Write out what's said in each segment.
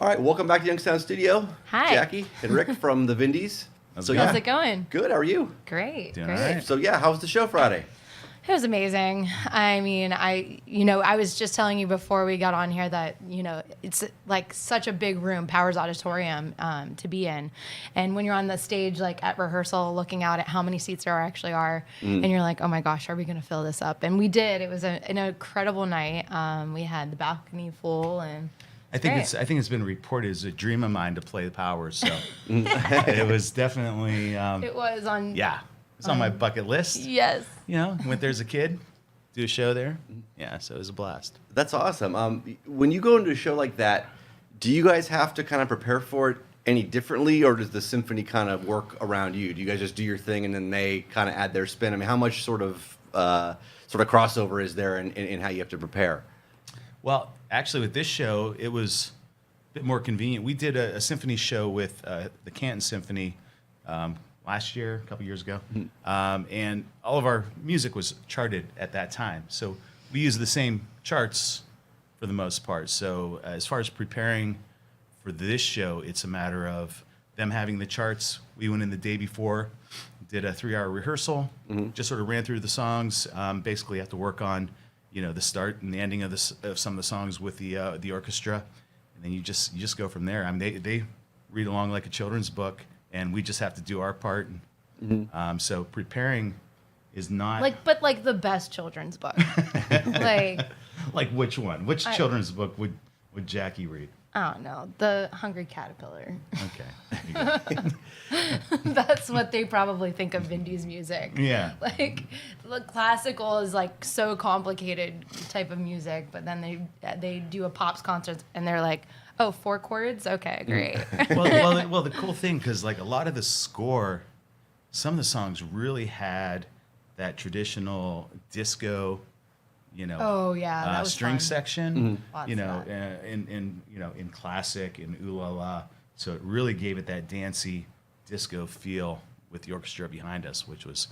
right, welcome back to Youngstown Studio. Hi. Jackie and Rick from the Vindys. How's it going? Good, how are you? Great. Doing Great. all right. So yeah, how was the show Friday? It was amazing. I mean, I was just telling you before we got on here that, it's like such a big room, Powers Auditorium, to be in. And when you're on the stage, like at rehearsal, looking out at how many seats there actually are, and you're like, oh my gosh, are we going to fill this up? And we did. It was an incredible night. We had the balcony full, and I think it's been reported as a dream of mine to play the Powers. So it was definitely it was on. Yeah, it's on my bucket list. Yes. Went there as a kid, do a show there. Yeah, so it was a blast. That's awesome. When you go into a show like that, do you guys have to kind of prepare for it any differently, or does the symphony kind of work around you? Do you guys just do your thing and then they kind of add their spin? I mean, how much sort of crossover is there in how you have to prepare? Well, actually, with this show, it was a bit more convenient. We did a symphony show with the Canton Symphony last year, a couple years ago, and all of our music was charted at that time. So we used the same charts for the most part. So as far as preparing for this show, it's a matter of them having the charts. We went in the day before, did a 3-hour rehearsal, just sort of ran through the songs. Basically, have to work on the start and the ending of some of the songs with the orchestra, and then you just go from there. I mean, they read along like a children's book, and we just have to do our part. So preparing is not like the best children's book. like which one? Which children's book would Jackie read? I don't know. The Hungry Caterpillar. Okay. There you go. That's what they probably think of Vindys music. Yeah. Like, the classical is like so complicated type of music, but then they do a pops concert and they're like, oh, 4 chords? Okay, great. well, the cool thing, because like a lot of the score, some of the songs really had that traditional disco, oh yeah, that was string fun. section, Lots in classic and ooh la la. So it really gave it that dancey disco feel with the orchestra behind us, which was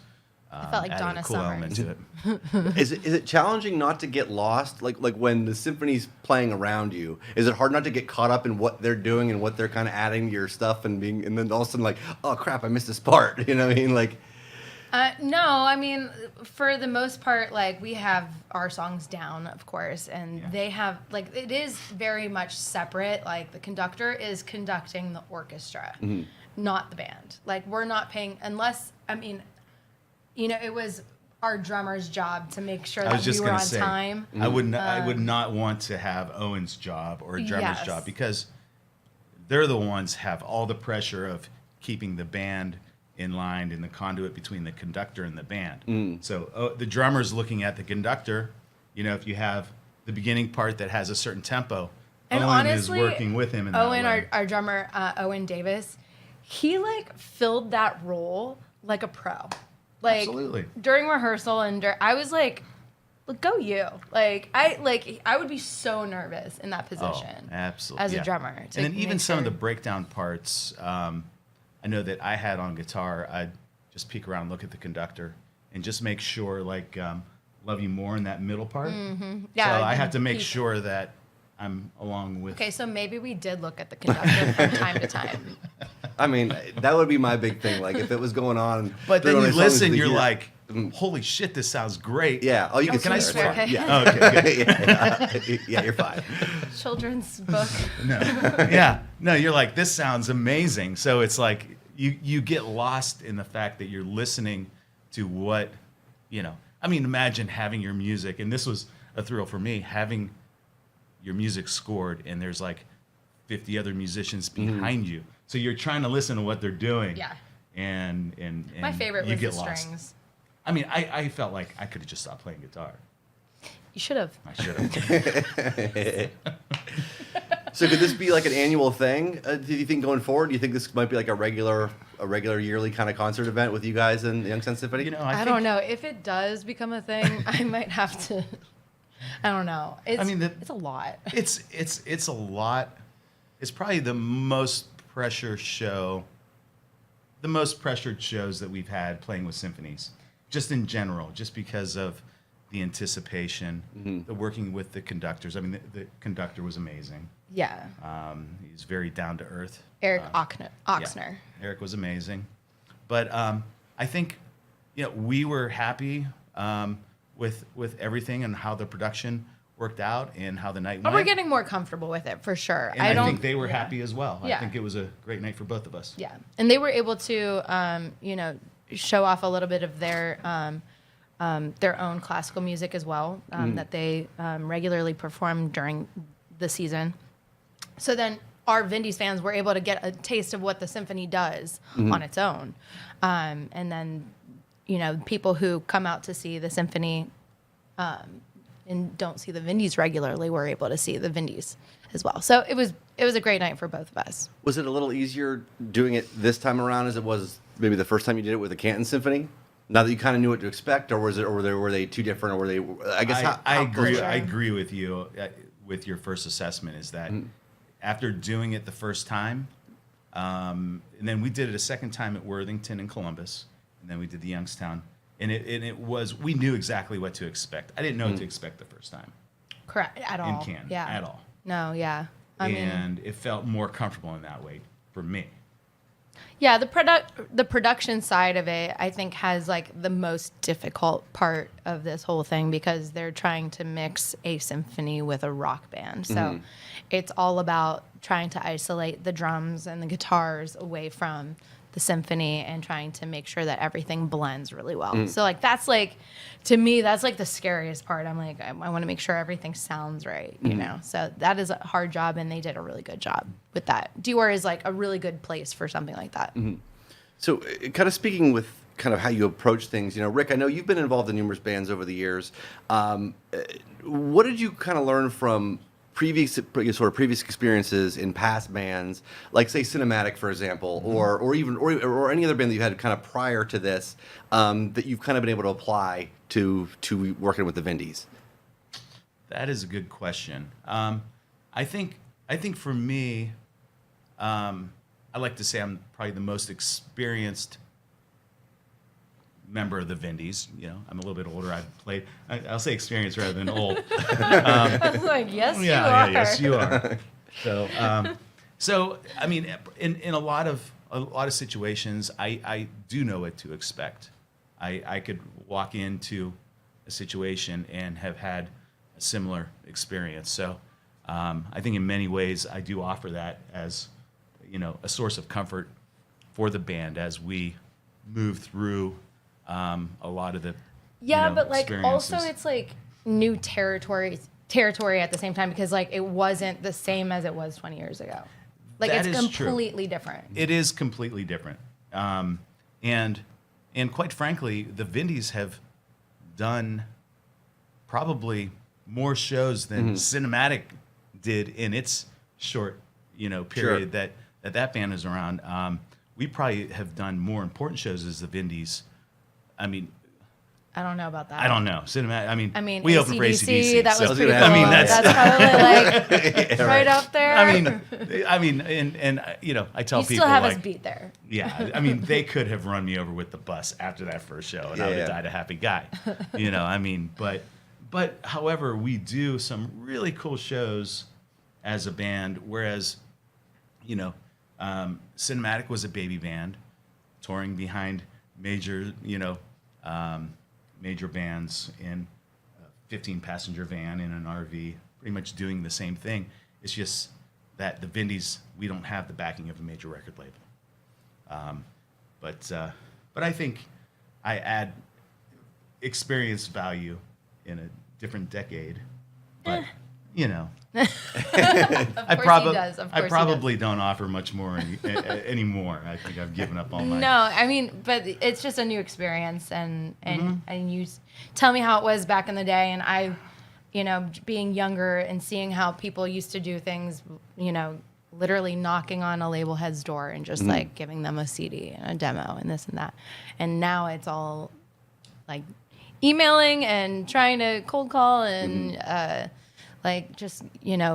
I felt like added Donna a cool element Summer. to it. Is it challenging not to get lost? Like when the symphony's playing around you, is it hard not to get caught up in what they're doing and what they're kind of adding to your stuff and then all of a sudden like, oh crap, I missed this part. You know what I mean? Like. No, I mean, for the most part, like, we have our songs down, of course, and they have, like, it is very much separate. Like, the conductor is conducting the orchestra, not the band. Like, we're not paying, unless, I mean, it was our drummer's job to make sure that we were on time. I would not want to have Owen's job or a drummer's job, because they're the ones have all the pressure of keeping the band in line in the conduit between the conductor and the band. So the drummer's looking at the conductor. If you have the beginning part that has a certain tempo, And Owen honestly, is working with him in that Owen, way. our drummer, Owen Davis, he like filled that role like a pro. Like, absolutely. During rehearsal I was like, look, go you. Like I would be so nervous in that position. Absolutely. As a drummer. And then even some of the breakdown parts, I know that I had on guitar, I'd just peek around, look at the conductor, and just make sure, like, Love You More in that middle part. Yeah, so I have to make sure that I'm along with... Okay, so maybe we did look at the conductor from time to time. I mean, that would be my big thing. Like, if it was going on... But then you listen, you're like, holy shit, this sounds great. Yeah. Oh, you can I swear. swear? Okay. Yeah. Oh, okay, good. Yeah, you're fine. Children's book. No. Yeah. No, you're like, this sounds amazing. So it's like you get lost in the fact that you're listening to what, I mean, imagine having your music, and this was a thrill for me, having your music scored, and there's like 50 other musicians behind you. So you're trying to listen to what they're doing. Yeah. And My favorite you was get the lost. strings. I mean, I felt like I could have just stopped playing guitar. You should have. I should have. So could this be like an annual thing? Do you think going forward? Do you think this might be like a regular yearly kind of concert event with you guys in the Youngstown Symphony? I don't know. If it does become a thing, I might have to. I don't know. It's a lot. It's a lot. It's probably the most pressured shows that we've had playing with symphonies, just in general, just because of the anticipation, the working with the conductors. I mean, the conductor was amazing. Yeah. He's very down to earth. Eric Yeah, Oxner. Eric was amazing, but I think we were happy with everything and how the production worked out and how the night But went. we're getting more comfortable with it for sure. And I think they were happy as well. Yeah. I think it was a great night for both of us. Yeah, and they were able to, show off a little bit of their own classical music as well that they regularly perform during the season. So then our Vindys fans were able to get a taste of what the symphony does on its own, and then people who come out to see the symphony and don't see the Vindys regularly were able to see the Vindys as well. So it was a great night for both of us. Was it a little easier doing it this time around as it was maybe the first time you did it with the Canton Symphony? Now that you kind of knew what to expect, or were they too different, or were they? I guess I agree. Sure. I agree with you with your first assessment. Is that after doing it the first time, and then we did it a second time at Worthington and Columbus, and then we did the Youngstown, and it was we knew exactly what to expect. I didn't know what to expect the first time. Correct. At all. In Canton, Yeah. at all. No. Yeah. And it felt more comfortable in that way for me. Yeah, the production side of it, I think, has like the most difficult part of this whole thing because they're trying to mix a symphony with a rock band. So it's all about trying to isolate the drums and the guitars away from the symphony and trying to make sure that everything blends really well. So like that's like, to me, that's like the scariest part. I'm like, I want to make sure everything sounds right, you know? So that is a hard job, and they did a really good job with that. Dior is like a really good place for something like that. So, kind of speaking with kind of how you approach things, Rick, I know you've been involved in numerous bands over the years. What did you kind of learn from previous experiences in past bands, like say Cinematic, for example, or even any other band that you had kind of prior to this, that you've kind of been able to apply to working with the Vindys? That is a good question. I think for me, I like to say I'm probably the most experienced member of the Vindys. I'm a little bit older. I've played. I'll say experienced rather than old. I was like, yes, you are. Yes, you are. So I mean, in a lot of situations, I do know what to expect. I could walk into a situation and have had a similar experience. So I think in many ways I do offer that as a source of comfort for the band as we move through a lot of the but like experiences. also it's like new territory at the same time, because like it wasn't the same as it was 20 years ago. Like That it's is true. completely different. It is completely different. And quite frankly, the Vindys have done probably more shows than Cinematic did in its short, period that band is around. We probably have done more important shows as the Vindys. I mean, I don't know about that. I don't know. Cinematic. I mean, we AC/DC, opened for AC/DC. that was so- pretty cool. I mean, that's probably like right up there. I mean, and I tell you people still have like, us beat there. yeah, I mean, they could have run me over with the bus after that first show, and I would have died a happy guy. But however, we do some really cool shows as a band, whereas, Cinematic was a baby band touring behind major bands in a 15-passenger van in an RV, pretty much doing the same thing. It's just that the Vindys, we don't have the backing of a major record label. But I think I add experience value in a different decade. But I probably don't offer much more anymore. I think I've given up all my. No, I mean, but it's just a new experience, and you tell me how it was back in the day, and I, being younger and seeing how people used to do things, literally knocking on a label head's door and just like giving them a CD and a demo and this and that, and now it's all like emailing and trying to cold call and just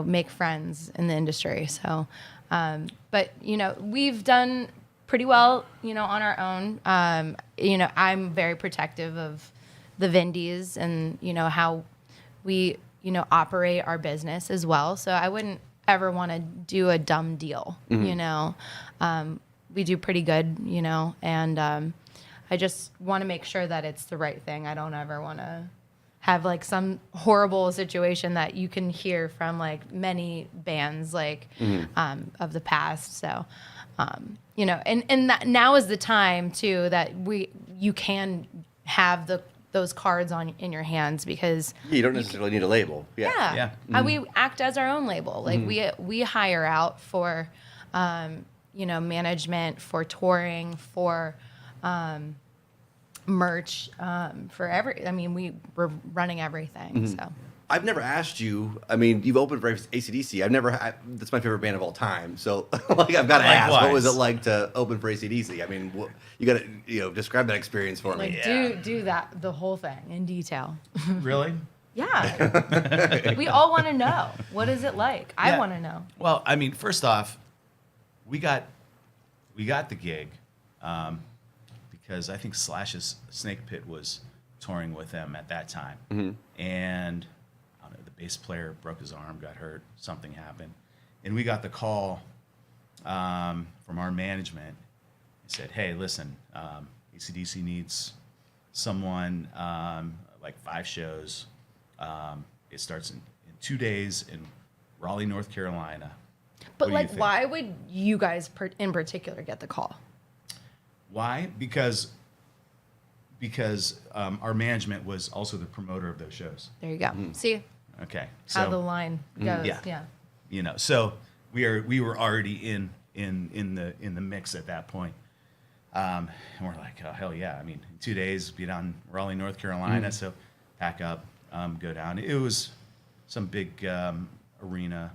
make friends in the industry. So but we've done pretty well on our own. I'm very protective of the Vindys and how we operate our business as well. So I wouldn't ever want to do a dumb deal, you know. We do pretty good, you know, and I just want to make sure that it's the right thing. I don't ever want to have like some horrible situation that you can hear from like many bands like of the past. So, you know, and that now is the time too that you can have those cards in your hands because You don't necessarily need a label. yeah. We act as our own label. Like we hire out for, you know, management, for touring, for merch, for I mean, we're running everything. So I've never asked you. I mean, you've opened for AC/DC. That's my favorite band of all time. So, like, I've got to ask, what was it like to open for AC/DC? I mean, you got to, describe that experience for me. like do that the whole thing in detail. Really? Yeah, we all want to know, what is it like? I want to know. Well, I mean, first off, we got the gig because I think Slash's Snake Pit was touring with them at that time, and I don't know, the bass player broke his arm, got hurt, something happened, and we got the call from our management. He said, "Hey, listen, AC/DC needs someone, like 5 shows. It starts in 2 days in Raleigh, North Carolina." But like, why would you guys in particular get the call? Why? Because our management was also the promoter of those shows. There you go. See Okay. how the line goes. Yeah. You know, so we were already in the mix at that point. And we're like, oh, hell yeah. I mean, in 2 days, be down in Raleigh, North Carolina. So pack up, go down. It was some big arena,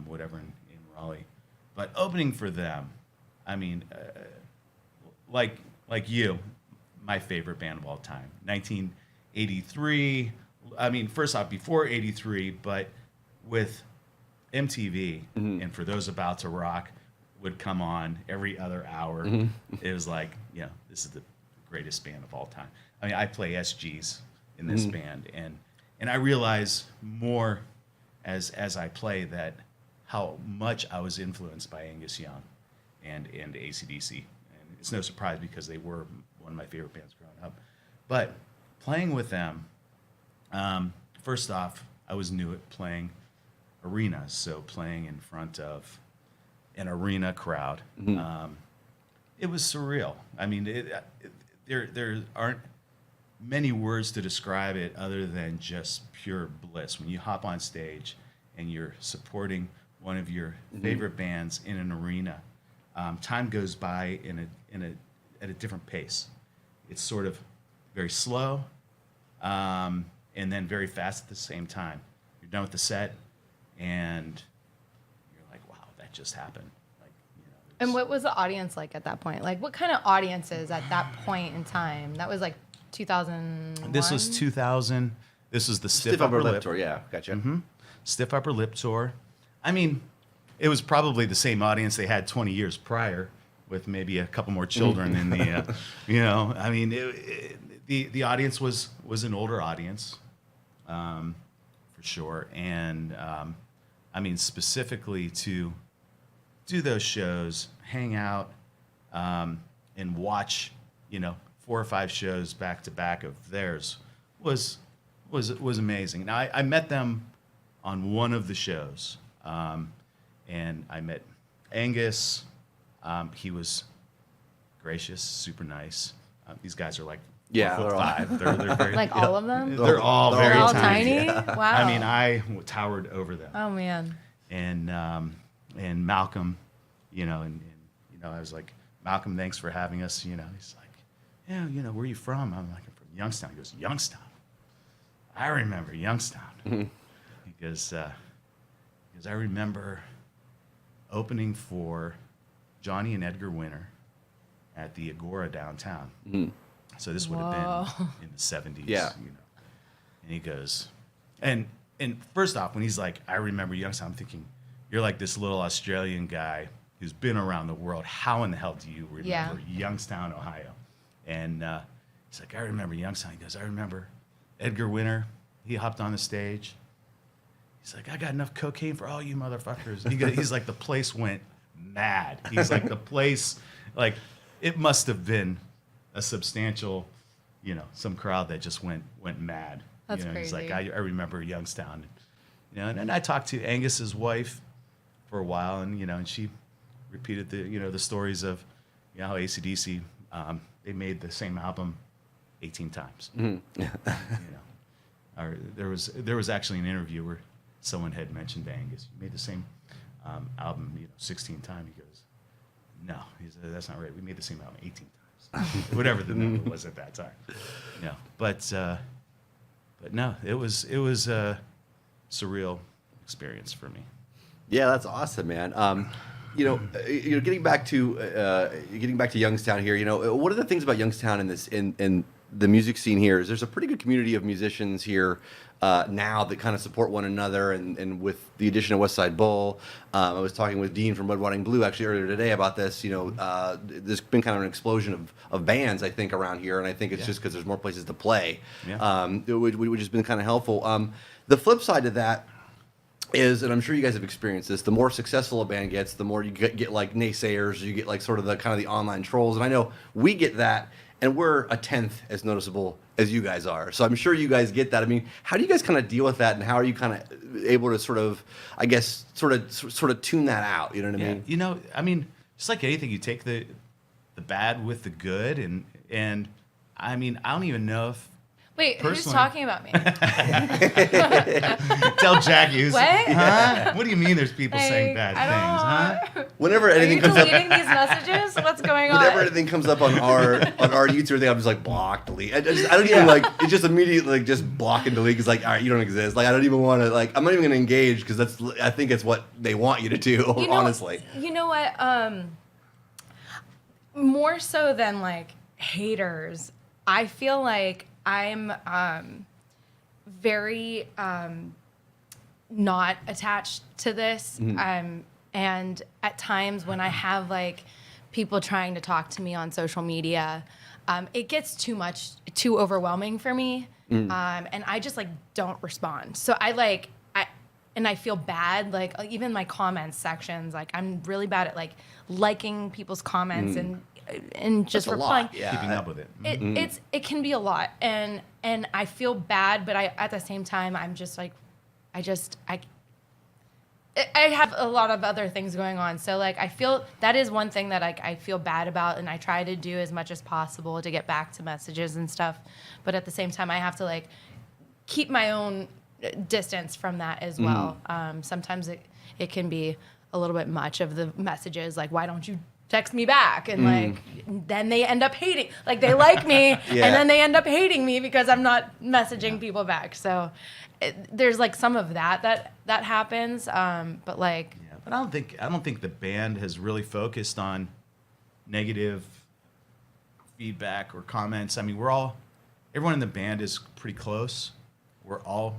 whatever in Raleigh. But opening for them, I mean, like you, my favorite band of all time. 1983. I mean, first off, before 83, but with MTV, and For Those About to Rock would come on every other hour. It was like, this is the greatest band of all time. I mean, I play SGs in this band, and I realize more as I play that how much I was influenced by Angus Young and AC/DC. And it's no surprise because they were one of my favorite bands growing up. But playing with them, first off, I was new at playing arenas, so playing in front of an arena crowd. It was surreal. I mean, there aren't many words to describe it other than just pure bliss. When you hop on stage and you're supporting one of your favorite bands in an arena, time goes by at a different pace. It's sort of very slow, and then very fast at the same time. You're done with the set, and you're like, "Wow, that just happened!" Like, And what was the audience like at that point? Like, what kind of audiences at that point in time? That was like 2001? This was 2000. This was the Stiff Upper Lip tour. Yeah, gotcha. Stiff Upper Lip tour. I mean, it was probably the same audience they had 20 years prior, with maybe a couple more children in the, I mean, the audience was an older audience, for sure. And, I mean, specifically to do those shows, hang out, and watch, 4 or 5 shows back to back of theirs was amazing. Now, I met them on one of the shows, and I met Angus. He was gracious, super nice. These guys are like 4'5". They're very, like all of them? They're all very They're all tiny. tiny? Wow. I mean, I towered over them. Oh, man. And Malcolm, and I was like, Malcolm, thanks for having us. He's like, yeah, where are you from? I'm like, I'm from Youngstown. He goes, Youngstown? I remember Youngstown. Because I remember opening for Johnny and Edgar Winter at the Agora downtown. So this would have been in the 70s. Yeah. And he goes, and first off, when he's like, I remember Youngstown, I'm thinking, you're like this little Australian guy who's been around the world. How in the hell do you remember Youngstown, Ohio? And he's like, I remember Youngstown. He goes, I remember Edgar Winter. He hopped on the stage, He's like, I got enough cocaine for all you motherfuckers. He's like, the place went mad. He's like, the place, like, it must have been a substantial, some crowd that just went mad. That's He's crazy. like, I remember Youngstown. And I talked to Angus's wife for a while, and she repeated the stories of how AC/DC they made the same album 18 times. Or there was actually an interview where someone had mentioned to Angus, you made the same album 16 times. He goes, no, he said, that's not right. We made the same album 18 times, whatever the number was at that time. But no, it was a surreal experience for me. Yeah, that's awesome, man. Getting back to Youngstown here. One of the things about Youngstown in the music scene here is there's a pretty good community of musicians here now that kind of support one another. And with the addition of West Side Bull, I was talking with Dean from Red, White, and Blue actually earlier today about this. There's been kind of an explosion of bands, I think, around here, and I think it's just because there's more places to play, which has been kind of helpful. The flip side to that is, and I'm sure you guys have experienced this, the more successful a band gets, the more you get like naysayers, you get like sort of the online trolls. And I know we get that, and we're a tenth as noticeable as you guys are. So I'm sure you guys get that. I mean, how do you guys kind of deal with that, and how are you kind of able to sort of, I guess, sort of tune that out? You know what I mean? Just like anything, you take the bad with the good, and I mean, I don't even know if. Wait, who's personally. talking about me? Tell Jackie. What? Huh? What do you mean there's people saying bad I things, huh? Whenever Are anything you comes up, deleting these messages? What's going on? whenever anything comes up on our YouTube thing, I'm just like block, delete. I don't even like. It's just immediately like just block and delete. Because like, all right, you don't exist. Like I don't even want to. Like I'm not even going to engage because I think it's what they want you to do. Honestly. You know what? More so than like haters, I feel like I'm very not attached to this. And at times when I have like people trying to talk to me on social media, it gets too overwhelming for me. And I just like don't respond. So I feel bad, like even my comments sections, like I'm really bad at like liking people's comments and just That's a replying. lot, yeah. Keeping up with it. It can be a lot, and I feel bad, but at the same time I'm just like I have a lot of other things going on, so like I feel that is one thing that I feel bad about, and I try to do as much as possible to get back to messages and stuff, but at the same time I have to like keep my own distance from that as well. Sometimes it can be a little bit much of the messages, like why don't you text me back, and like then they end up hating, like they like me and then they end up hating me because I'm not messaging people back. So there's like some of that happens, but like but I don't think the band has really focused on negative feedback or comments. I mean, everyone in the band is pretty close. We're all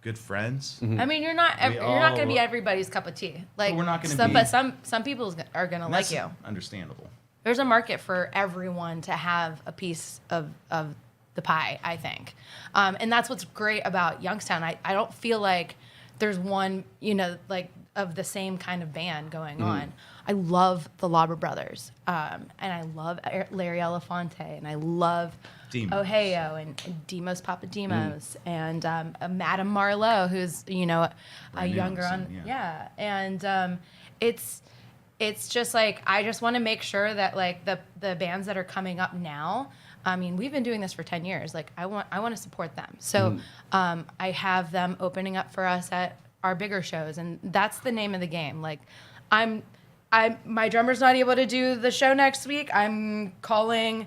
good friends. I mean, you're not going to be everybody's cup of tea. Like we're not gonna be, but some people are going to like you. Understandable. There's a market for everyone to have a piece of the pie, I think. And that's what's great about Youngstown. I don't feel like there's one, like of the same kind of band going on. I love the Lauber Brothers, and I love Larry Elefante, and I love Demos. Ohio and Demos Papademos, and Madame Marlowe, who's a younger and it's just like I just want to make sure that like the bands that are coming up now. I mean, we've been doing this for 10 years. Like I want to support them. So I have them opening up for us at our bigger shows, and that's the name of the game. Like my drummer's not able to do the show next week. I'm calling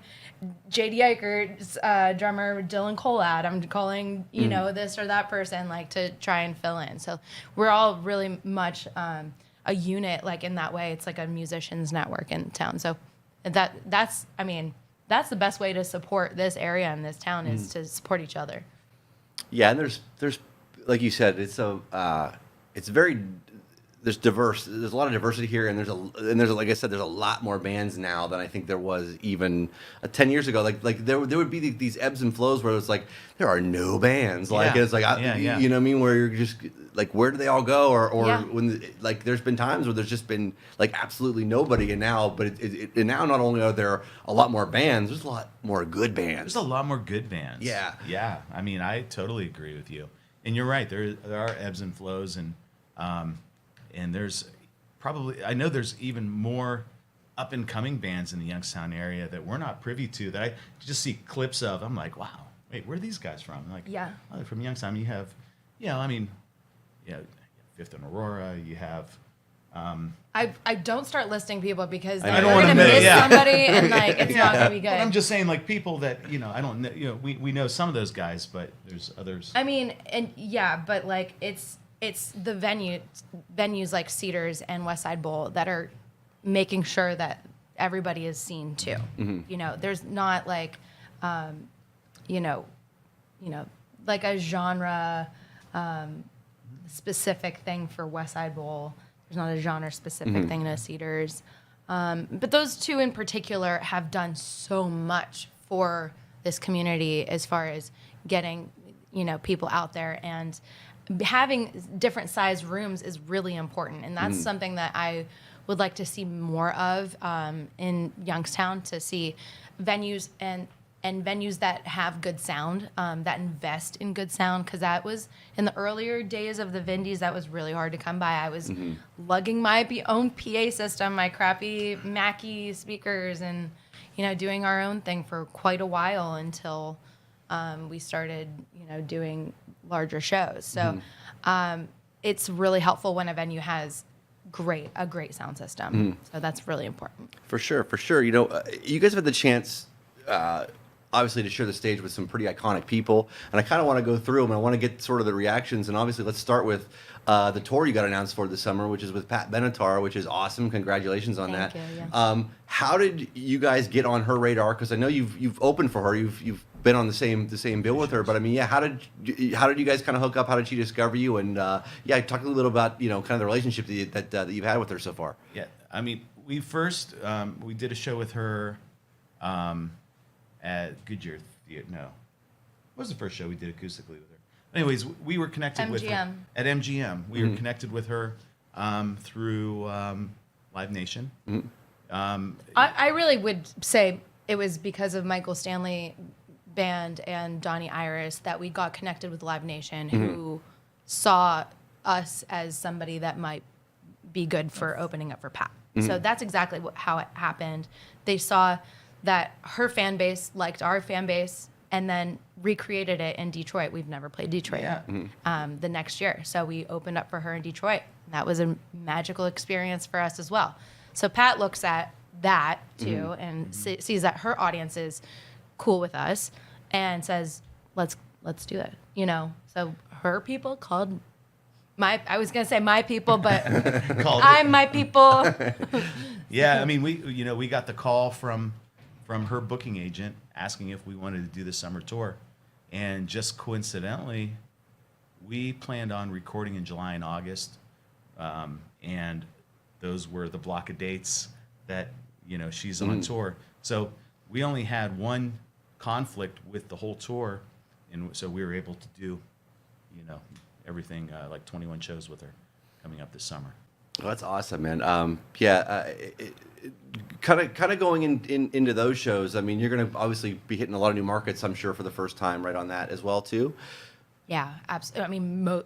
JD Eichert's drummer Dylan Colad. I'm calling this or that person like to try and fill in. So we're all really much a unit, like in that way. It's like a musicians network in town. So that's the best way to support this area and this town is to support each other. Yeah, and there's like you said, it's very there's there's a lot of diversity here, and there's like I said, there's a lot more bands now than I think there was even 10 years ago. Like there would be these ebbs and flows where it's like there are no bands, like Yeah. it's like Yeah. you know what I mean, where you're just like, where do they all go, or Yeah. when like there's been times where there's just been like absolutely nobody, and now and now not only are there a lot more bands, there's a lot more good bands. There's a lot more good bands. Yeah. Yeah. I mean, I totally agree with you. And you're right. There are ebbs and flows, and there's probably, I know there's even more up and coming bands in the Youngstown area that we're not privy to, that I just see clips of. I'm like, wow, wait, where are these guys from? I'm like, Yeah. oh, they're from Youngstown. You have, I mean, Fifth and Aurora. You have. I don't start listing people because I then don't we're wanna gonna admit it, miss yeah. somebody and like it's not gonna be good. But I'm just saying, like, people that I don't know. We know some of those guys, but there's others. I mean, and yeah, but like it's the venues like Cedars and West Side Bowl that are making sure that everybody is seen too. There's not like, like a genre specific thing for West Side Bowl. There's not a genre specific thing to Cedars. But those two in particular have done so much for this community as far as getting, people out there, and having different size rooms is really important. And that's something that I would like to see more of in Youngstown, to see venues and venues that have good sound, that invest in good sound, because that was in the earlier days of the Vindys, that was really hard to come by. I was lugging my own PA system, my crappy Mackie speakers, and doing our own thing for quite a while until we started doing larger shows. So it's really helpful when a venue has a great sound system. So that's really important. For sure. You guys have had the chance, obviously, to share the stage with some pretty iconic people, and I kind of want to go through them. I want to get sort of the reactions, and obviously, let's start with the tour you got announced for this summer, which is with Pat Benetar, which is awesome. Congratulations on Thank that. you, yeah. How did you guys get on her radar? Because I know you've opened for her, you've been on the same bill with her, but I mean, how did you guys kind of hook up? How did she discover you? And talk a little about kind of the relationship that you've had with her so far. Yeah, I mean, we first we did a show with her at Goodyear Theater. No, what was the first show we did acoustically with her? Anyways, we were connected with her MGM. at MGM. We were connected with her through Live Nation. I really would say it was because of Michael Stanley Band and Donnie Iris that we got connected with Live Nation, who saw us as somebody that might be good for opening up for Pat. So that's exactly how it happened. They saw that her fan base liked our fan base and then recreated it in Detroit. We've never played Detroit the next year. So we opened up for her in Detroit. That was a magical experience for us as well. So Pat looks at that too and sees that her audience is cool with us and says, let's do it. So her people called I was going to say my people, but I'm my people. Yeah, I mean, we got the call from her booking agent asking if we wanted to do the summer tour, and just coincidentally, we planned on recording in July and August, and those were the block of dates that she's on tour. So we only had one conflict with the whole tour, and so we were able to do everything, like 21 shows with her coming up this summer. Well, that's awesome, man. Kind of going into those shows. I mean, you're going to obviously be hitting a lot of new markets, I'm sure, for the first time, right, on that as well, too. Yeah, absolutely. I mean,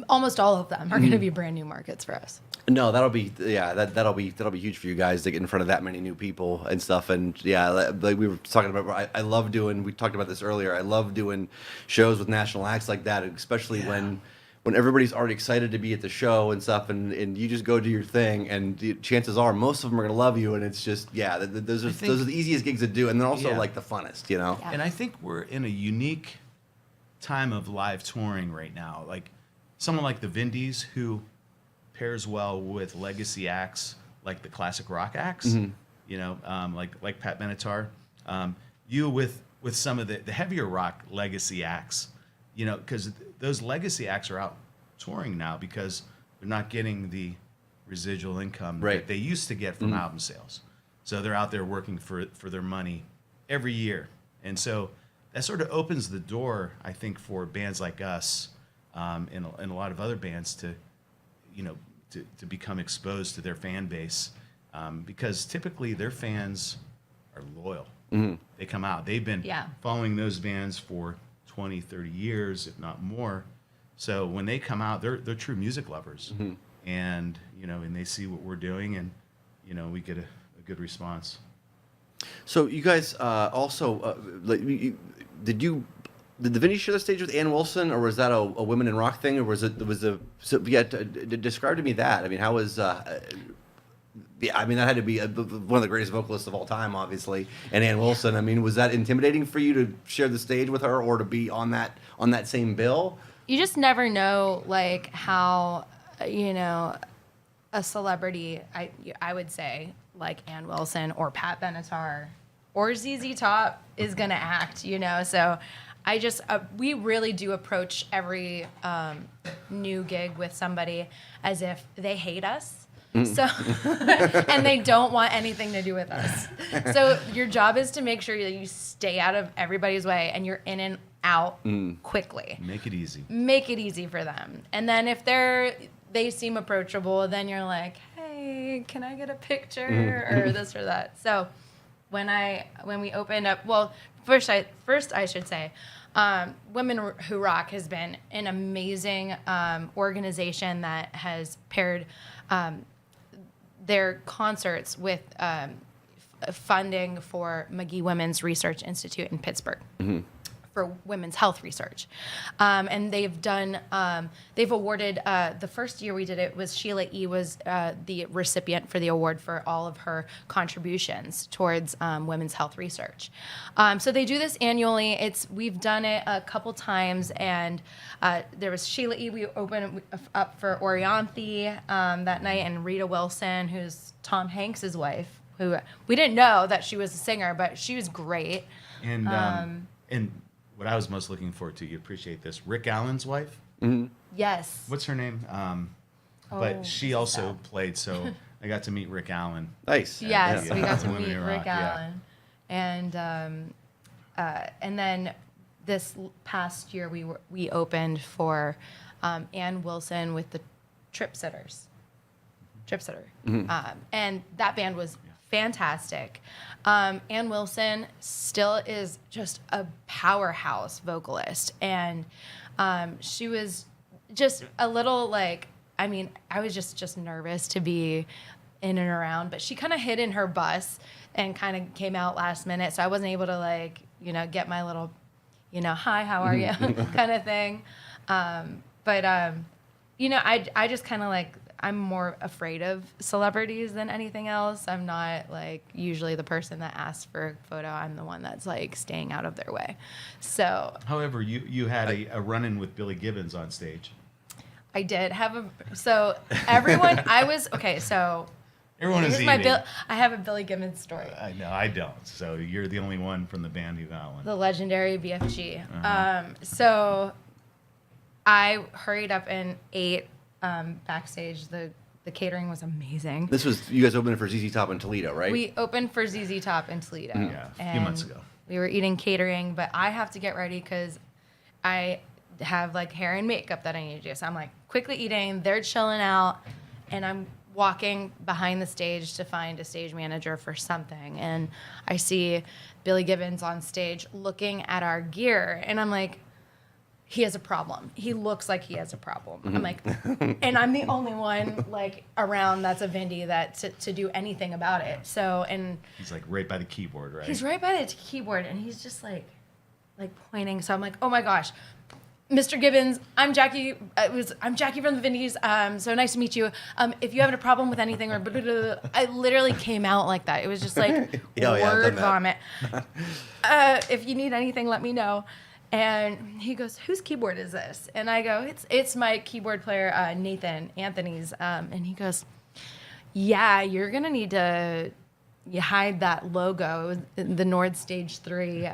almost all of them are going to be brand new markets for us. No, that'll be huge for you guys to get in front of that many new people and stuff. And yeah, like we were talking about, I love doing. We talked about this earlier. I love doing shows with national acts like that, especially when everybody's already excited to be at the show and stuff, and you just go do your thing, and the chances are most of them are gonna love you, and it's just those are the easiest gigs to do, and they're also like the funnest, Yeah. And I think we're in a unique time of live touring right now. Like someone like the Vindys, who pairs well with legacy acts like the classic rock acts, like Pat Benetar. You with some of the heavier rock legacy acts, because those legacy acts are out touring now because they're not getting the residual income Right. that they used to get from album sales. So they're out there working for their money every year. And so that sort of opens the door, I think, for bands like us and a lot of other bands to, to become exposed to their fan base, because typically their fans are loyal. They come out. They've been following those bands for 20, 30 years, if not more. So when they come out, they're true music lovers, and and they see what we're doing, and we get a good response. So you guys also did the Vindys share the stage with Ann Wilson, or was that a Women in Rock thing, or was it describe to me that. I mean, how was that had to be one of the greatest vocalists of all time, obviously, and Ann Wilson. I mean, was that intimidating for you to share the stage with her, or to be on that same bill? You just never know, like, how a celebrity, I would say, like Ann Wilson or Pat Benetar or ZZ Top is going to act, So we really do approach every new gig with somebody as if they hate us. So, and they don't want anything to do with us. So your job is to make sure that you stay out of everybody's way and you're in and out quickly. Make it easy. Make it easy for them. And then if they seem approachable, then you're like, hey, can I get a picture or this or that? So when we opened up, well, first I should say, Women Who Rock has been an amazing organization that has paired their concerts with funding for McGee Women's Research Institute in Pittsburgh. For women's health research. And they've done, they've awarded, the first year we did it was Sheila E. was the recipient for the award for all of her contributions towards women's health research. So they do this annually. We've done it a couple times, and there was Sheila E. We opened up for Orianthe that night, and Rita Wilson, who's Tom Hanks' wife, who we didn't know that she was a singer, but she was great. And what I was most looking forward to, you appreciate this, Rick Allen's wife? Yes. What's her name? But she also played, so I got to meet Rick Allen. Nice. Yes, we got to Women meet in Rick Rock, Allen. And then this past year we opened for Ann Wilson with the Trip Sitter. And that band was fantastic. Ann Wilson still is just a powerhouse vocalist, and she was just a little like, I was just nervous to be in and around, but she kind of hid in her bus and kind of came out last minute, so I wasn't able to get my little, hi, how are you kind of thing. But I just kind of I'm more afraid of celebrities than anything else. I'm not usually the person that asks for a photo. I'm the one that's staying out of their way. So, however, you had a run-in with Billy Gibbons on stage. I did have so everyone, so everyone is eating. I have a Billy Gibbons story. I know, I don't. So you're the only one from the band who got one. The legendary BFG. So I hurried up and ate backstage. The catering was amazing. This was, you guys opened for ZZ Top in Toledo, right? We opened for ZZ Top in Toledo. Yeah, a few months ago. We were eating catering, but I have to get ready because I have hair and makeup that I need to do. So I'm quickly eating, they're chilling out, and I'm walking behind the stage to find a stage manager for something. And I see Billy Gibbons on stage looking at our gear, and I'm like, he has a problem. He looks like he has a problem. I'm like, and I'm the only one around that's a Vindy that to do anything about it. So, and he's right by the keyboard, right? He's right by the keyboard, and he's just pointing. So I'm like, oh my gosh, Mr. Gibbons, I'm Jackie. I'm Jackie from the Vindys. So nice to meet you. If you have a problem with anything or blah, blah, blah, blah. I literally came out like that. It was just word vomit. If you need anything, let me know. And he goes, whose keyboard is this? And I go, it's my keyboard player, Nathan Anthony's. And he goes, yeah, you're going to need to you hide that logo, it was the Nord Stage 3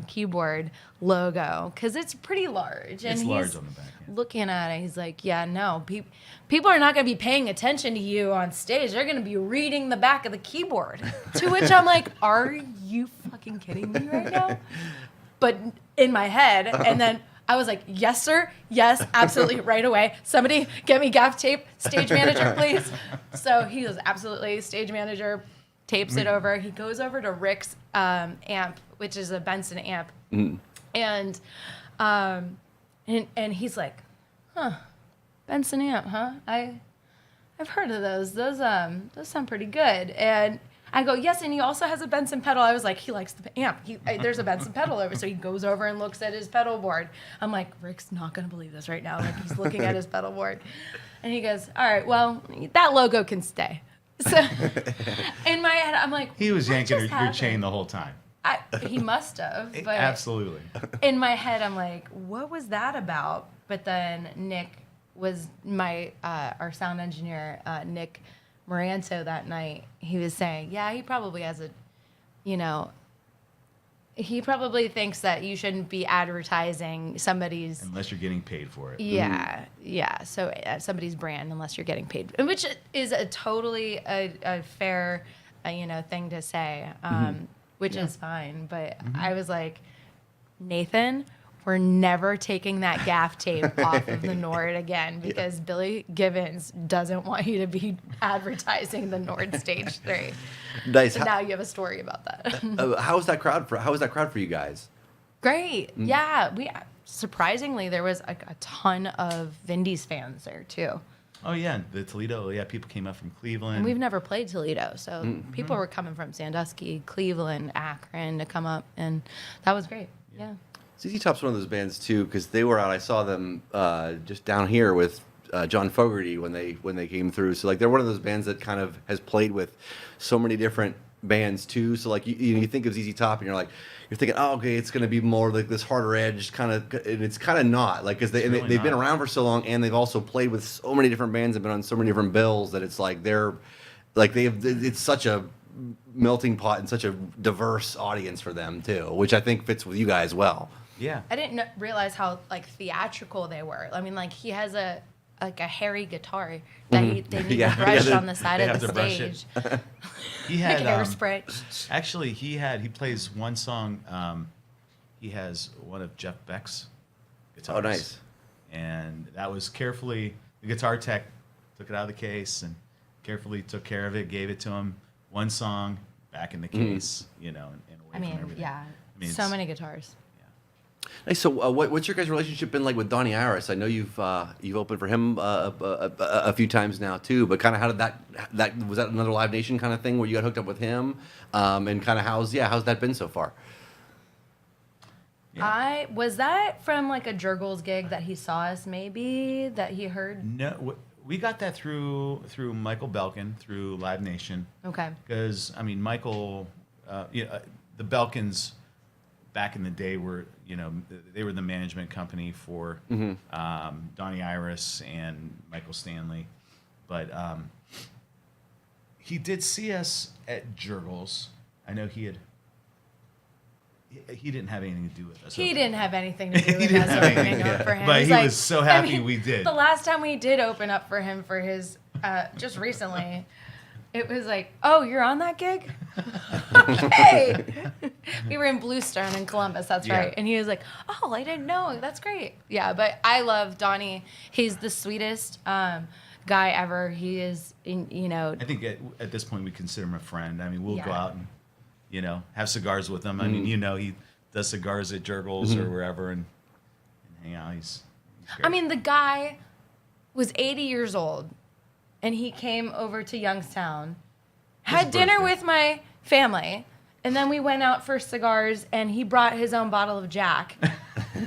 keyboard logo, because it's pretty large. And It's he's large on the back, yeah. looking at it. He's like, yeah, no, people are not going to be paying attention to you on stage. They're going to be reading the back of the keyboard. To which I'm like, are you fucking kidding me right now? But in my head, and then I was like, yes, sir. Yes, absolutely, right away. Somebody get me gaff tape, stage manager, please. So he was absolutely stage manager, tapes it over. He goes over to Rick's amp, which is a Benson amp. And he's like, huh, Benson amp, huh? I've heard of those. Those sound pretty good. And I go, yes, and he also has a Benson pedal. I was like, he likes the amp. There's a Benson pedal over. So he goes over and looks at his pedal board. I'm like, Rick's not going to believe this right now. Like, he's looking at his pedal board. And he goes, all right, well, that logo can stay. So in my head, I'm like, He was what yanking just your chain happened? the whole time. He must have. But Absolutely. in my head, I'm like, what was that about? But then Nick was our sound engineer, Nick Moranto, that night. He was saying, yeah, he probably has he probably thinks that you shouldn't be advertising somebody's. Unless you're getting paid for it. Yeah, yeah. So somebody's brand, unless you're getting paid, which is a totally a fair, thing to say, which is fine. But I was like, Nathan, we're never taking that gaff tape off of the Nord again, because Billy Gibbons doesn't want you to be advertising the Nord Stage 3. Nice. So now you have a story about that. How was that crowd for you guys? Great. Yeah. Surprisingly, there was a ton of Vindys fans there too. Oh, yeah. The Toledo, people came up from Cleveland. And we've never played Toledo, so people were coming from Sandusky, Cleveland, Akron to come up, and that was great. Yeah. ZZ Top's one of those bands too, because they were out. I saw them just down here with John Fogerty when they came through. So like they're one of those bands that kind of has played with so many different bands too. So like you think of ZZ Top and you're thinking, oh, okay, it's going to be more like this harder edge kind of, and it's kind of not, like, because they've been around for so long, and they've also played with so many different bands and been on so many different bills that it's like it's such a melting pot and such a diverse audience for them too, which I think fits with you guys well. Yeah. I didn't realize how theatrical they were. I mean, he has a hairy guitar that they need to brush on the side of the stage. He had hairspray. Actually, he plays one song. He has one of Jeff Beck's guitars. Oh, nice. And that was the guitar tech took it out of the case and carefully took care of it, gave it to him. One song back in the case, and away from everything. Yeah. So many guitars. Nice. So, what's your guys' relationship been like with Donnie Iris? I know you've opened for him a few times now too. But kind of how did that was that another Live Nation kind of thing where you got hooked up with him? And kind of how's that been so far? Yeah. Was that from like a Jurgles gig that he saw us, maybe that he heard? No, we got that through Michael Belkin through Live Nation. Okay. Because Michael, the Belkins back in the day were they were the management company for Donnie Iris and Michael Stanley, but he did see us at Jurgles. I know he didn't have anything to do with us. He didn't have anything to do with us opening up for him. But He's he was so happy we did. The last time we did open up for him for his, just recently, it was like, oh, you're on that gig? Okay. We were in Bluestone in Columbus, that's right. And he was like, oh, I didn't know. That's great. Yeah, but I love Donnie. He's the sweetest guy ever. He is, I think at this point we consider him a friend. I mean, we'll go out and, have cigars with him. I mean, he does cigars at Jurgles or wherever and hang out. He's great. I mean, the guy was 80 years old, and he came over to Youngstown, had dinner with my family, and then we went out for cigars, and he brought his own bottle of Jack.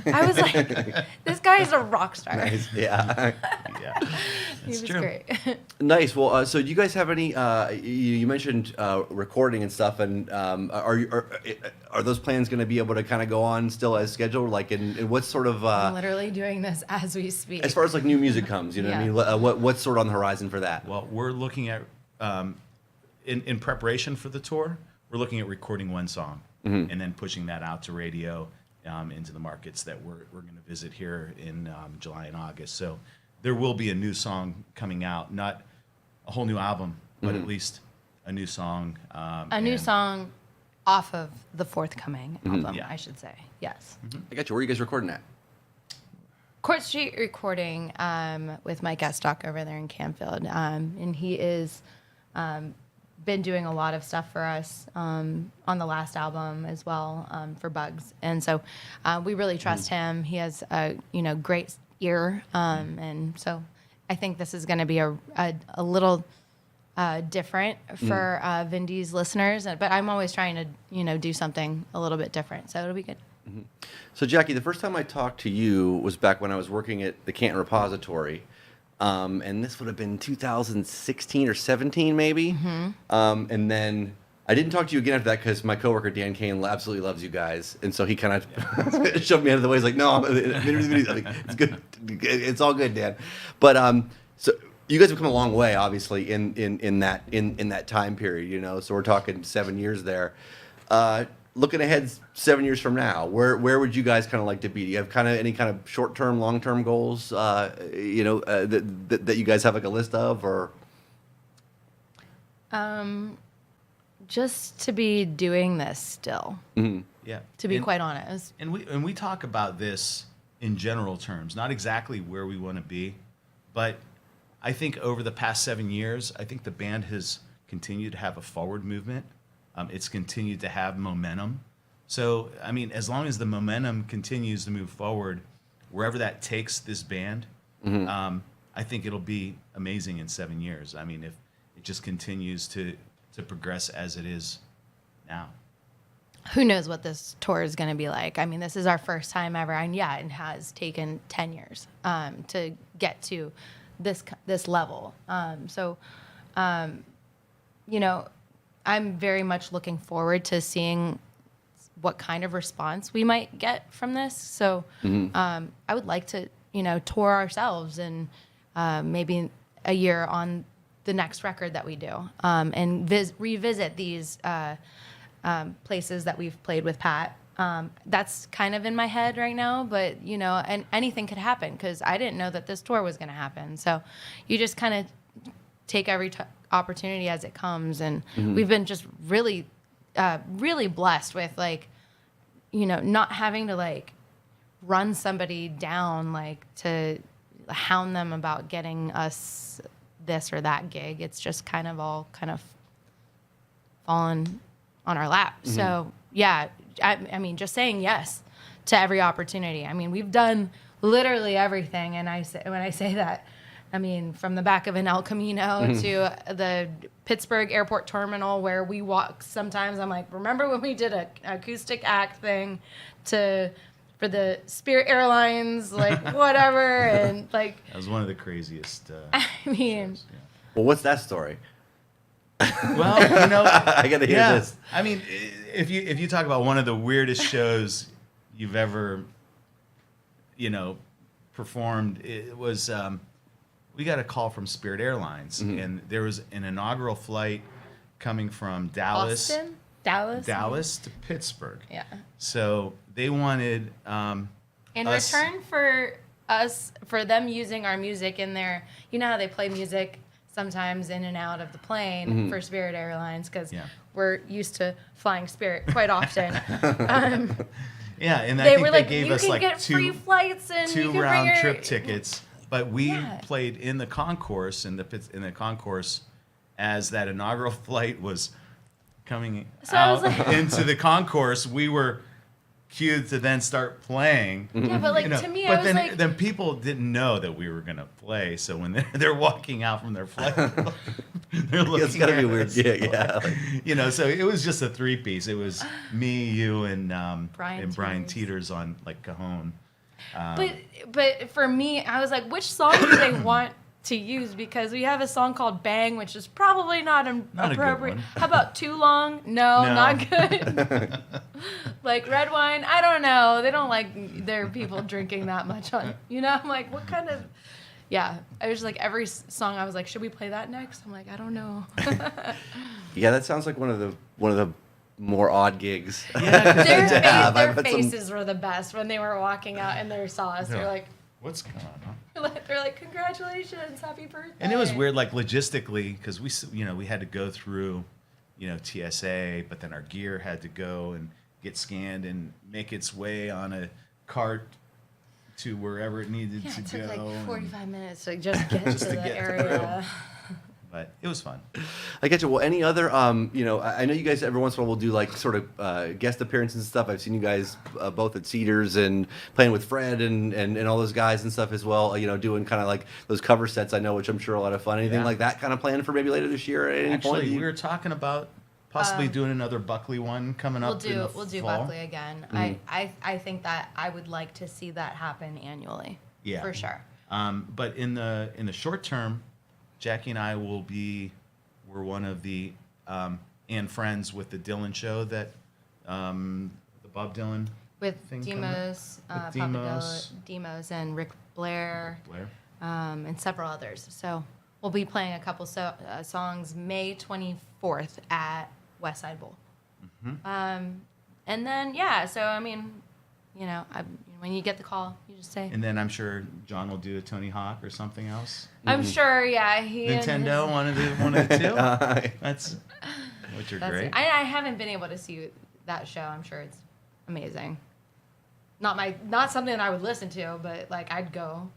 I was like, this guy is a rock star. Nice. Yeah. He was true. great. Nice. Well, so do you guys have any? You mentioned recording and stuff, and are those plans going to be able to kind of go on still as scheduled? Like, in what sort of? I'm literally doing this as we speak. As far as like new music comes, what I mean? What's sort of on the horizon for that? Well, we're looking at in preparation for the tour, we're looking at recording one song and then pushing that out to radio into the markets that we're going to visit here in July and August. So there will be a new song coming out, not a whole new album, but at least a new song. A new song off of the forthcoming album, Yeah. I should say. Yes. I got you. Where are you guys recording at? Court Street recording with Mike Estock over there in Canfield. And he is been doing a lot of stuff for us on the last album as well for Bugs. And so we really trust him. He has a great ear. And so I think this is going to be a little different for Vindys listeners. But I'm always trying to, do something a little bit different. So it'll be good. So, Jackie, the first time I talked to you was back when I was working at the Canton Repository. And this would have been 2016 or 17, maybe. And then I didn't talk to you again after that because my coworker, Dan Kane, absolutely loves you guys. And so he kind of shoved me out of the way. He's like, no, it's good. It's all good, Dan. But so you guys have come a long way, obviously, in that time period, So we're talking 7 years there. Looking ahead 7 years from now, where would you guys kind of like to be? Do you have kind of any kind of short-term, long-term goals, that you guys have like a list of, or? Just to be doing this still, Yeah. to be quite honest. And we talk about this in general terms, not exactly where we want to be, but I think over the past 7 years, I think the band has continued to have a forward movement. It's continued to have momentum. So, I mean, as long as the momentum continues to move forward, wherever that takes this band, I think it'll be amazing in 7 years. I mean, if it just continues to progress as it is now. Who knows what this tour is going to be like? I mean, this is our first time ever, and yeah, it has taken 10 years to get to this level. I'm very much looking forward to seeing what kind of response we might get from this. So I would like to, tour ourselves and maybe a year on the next record that we do and revisit these places that we've played with Pat. That's kind of in my head right now, but, and anything could happen because I didn't know that this tour was going to happen. So you just kind of take every opportunity as it comes, and we've been just really really blessed with not having to run somebody down to hound them about getting us this or that gig. It's just kind of fallen on our lap. So yeah, I mean, just saying yes to every opportunity. I mean, we've done literally everything, and when I say that, I mean, from the back of an El Camino to the Pittsburgh airport terminal where we walk sometimes. I'm like, remember when we did an acoustic act thing for the Spirit Airlines, whatever. And that was one of the craziest. I mean, shows, yeah. Well, what's that story? Well, I got to hear this. I mean, if you talk about one of the weirdest shows you've ever, performed, it was. We got a call from Spirit Airlines, and there was an inaugural flight coming from Dallas to Pittsburgh. Yeah. So they wanted In us. return for them using our music in their, how they play music sometimes in and out of the plane for Spirit Airlines because we're used to flying Spirit quite often. Yeah, and They I were think like, they gave you us can like get free two flights and you can round bring your trip tickets. But we Yeah. played in the concourse, in the concourse, as that inaugural flight was coming So I was out like- into the concourse. We were cued to then start playing. Yeah, but to me, but I was then people didn't know that we were gonna play. So when they're walking out from their flight, they're looking. It's got to be at a weird us. gig, yeah. So it was just a three-piece. It was me, you, and Brian Brian Teeters. Teeters on cajon. But for me, I was like, which song do they want to use? Because we have a song called "Bang," which is probably not Not a good appropriate. one. How about "Too Long"? No, No. not good. Red wine. I don't know. They don't like their people drinking that much on. I'm like, what kind of, yeah, I was like every song I was like, should we play that next? I'm like, I don't know. Yeah, that sounds like one of the more odd gigs. Yeah, 'cause Their, to have. their I've had some- faces were the best when they were walking out and they saw us. Yeah. They're like, what's going on? they're like, congratulations, happy birthday. And it was weird, like logistically, because we had to go through, TSA, but then our gear had to go and get scanned and make its way on a cart to wherever it needed Yeah, to it took go. like and- 45 minutes to just get Just to to the get area. But it was fun. I get you. Well, any other, I know you guys every once in a while will do like sort of guest appearances and stuff. I've seen you guys both at Cedars and playing with Fred and all those guys and stuff as well. Doing kind of like those cover sets. I know, which I'm sure are a lot of fun. Anything Yeah. like that kind of planned for maybe later this year at any Actually, point? we were talking about possibly doing another Buckley one coming We'll up. in the do fall. Buckley again. Mm. I think that I would like to see that happen annually. Yeah. For sure. But in the short term, Jackie and I we're one of the and friends with the Dylan show that the Bob Dylan With thing coming up. Demos, With Papa Demos. Demos and Rick Blair, Blair. and several others. So we'll be playing a couple songs May 24th at West Side Bowl. And then, so I mean, when you get the call, you just say, And then I'm sure John will do a Tony Hawk or something else. I'm sure, yeah. He and Nintendo, his- one of the two. That's which are That's great. it. I haven't been able to see that show. I'm sure it's amazing. Not something that I would listen to, but like I'd go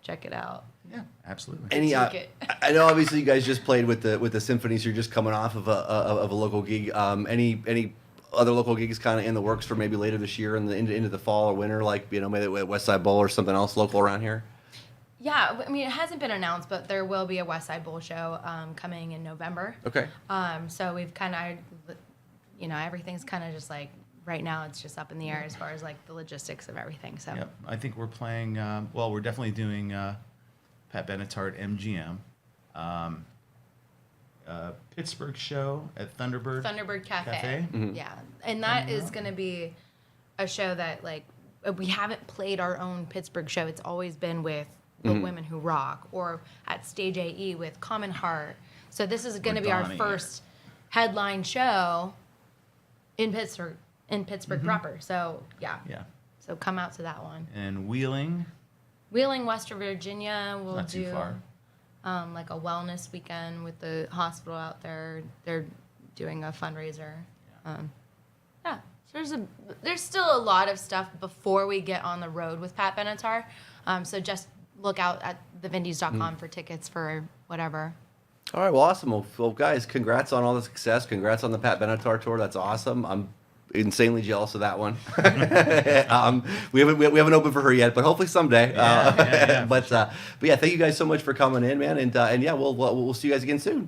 check it out. Yeah, absolutely. Any, Critique it. I know obviously you guys just played with the symphony, so you're just coming off of a local gig. Any other local gigs kind of in the works for maybe later this year and into the fall or winter, like maybe at West Side Bowl or something else local around here? Yeah, I mean it hasn't been announced, but there will be a West Side Bowl show coming in November. Okay. So we've kind of, everything's kind of just like right now it's just up in the air as far as like the logistics of everything. So Yep. I think we're playing. We're definitely doing Pat Benetar at MGM. Pittsburgh show at Thunderbird Cafe. Mhm. Yeah, and that is going to be a show that like we haven't played our own Pittsburgh show. It's always been with the Women Who Rock or at Stage AE with Common Heart. So this is going to be our Donnie. first headline show in Pittsburgh proper. So yeah, so come out to that one. And Wheeling. Wheeling, West Virginia, we'll Not too do far. like a wellness weekend with the hospital out there. They're doing a fundraiser. So there's still a lot of stuff before we get on the road with Pat Benetar. So just look out at thevindys.com for tickets for whatever. All right, well, awesome. Well, guys, congrats on all the success. Congrats on the Pat Benetar tour. That's awesome. I'm insanely jealous of that one. We haven't opened for her yet, but hopefully someday. Yeah, But yeah, thank you guys so much for coming in, man. And yeah, we'll see you guys again soon.